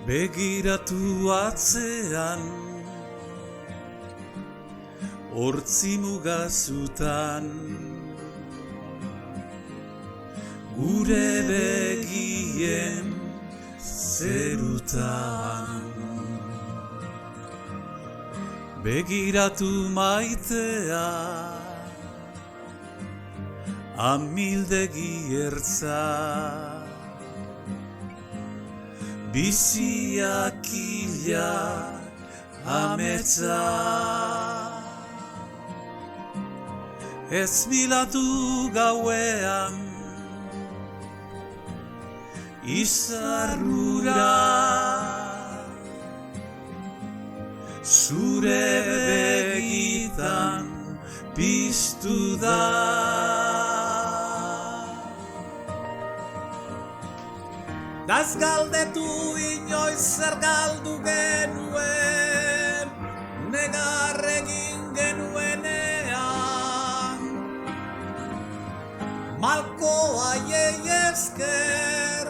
Begiratu atzean, hortzi mugazutan, gure begien zerutan. Begiratu maitea, amildegi ertza, biziak ila ametsa. Ez bilatu gauean, izarrura, zure begitan piztu da. Daz galdetu inoiz zer galdu genuen, negar egin genuenean. Malkoa jei esker,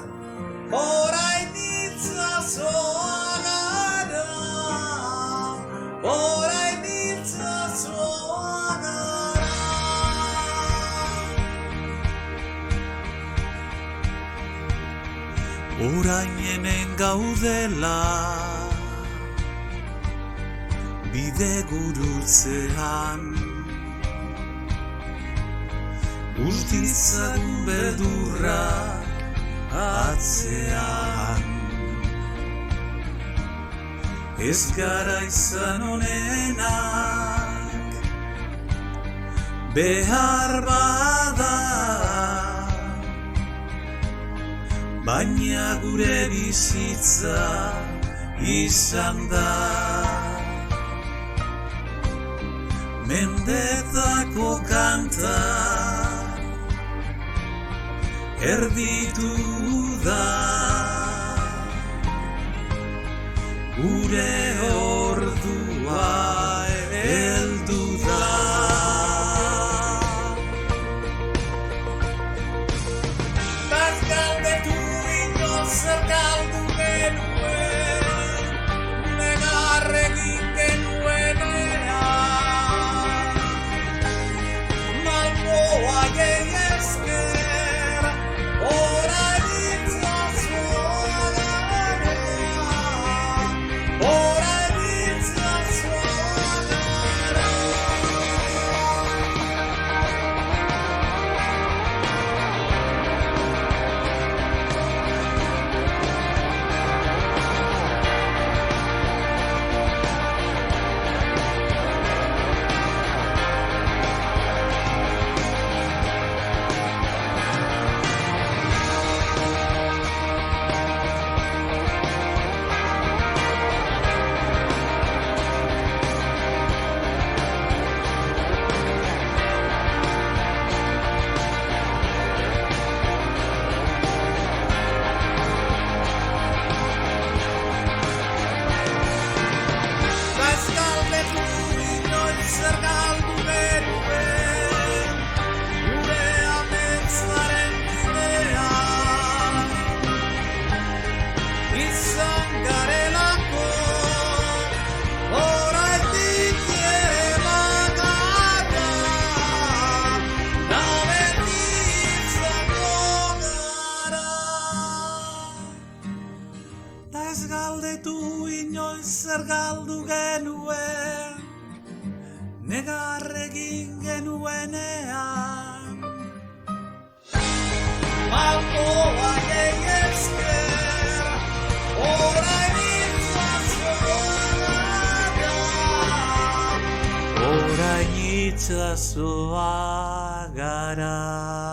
orain itzazoa gara, orain itzazoa gara. Orain hemen gaudela, bide gurutzean, urtitzagun beldurra atzean. Ez gara izan honenak, behar bada, baina gure bizitza izan da. Mendetako kanta erditu da, gure ordua heldu da. Daz galdetu inoiz zer galdu genuen, negar egin genuenean. Malkoa jei esker, orain itzazoa gara, orain itzazoa gara. Zer galdu genuen, gure ametzaren bidean. Izan garelako, oraindik ere bagara, da beti izango gara. Da ez galdetu inoiz zer galdu genuen, negar egin genuenean. Malkoa jei esker, orain itzazoa gara, orain itzazoa gara.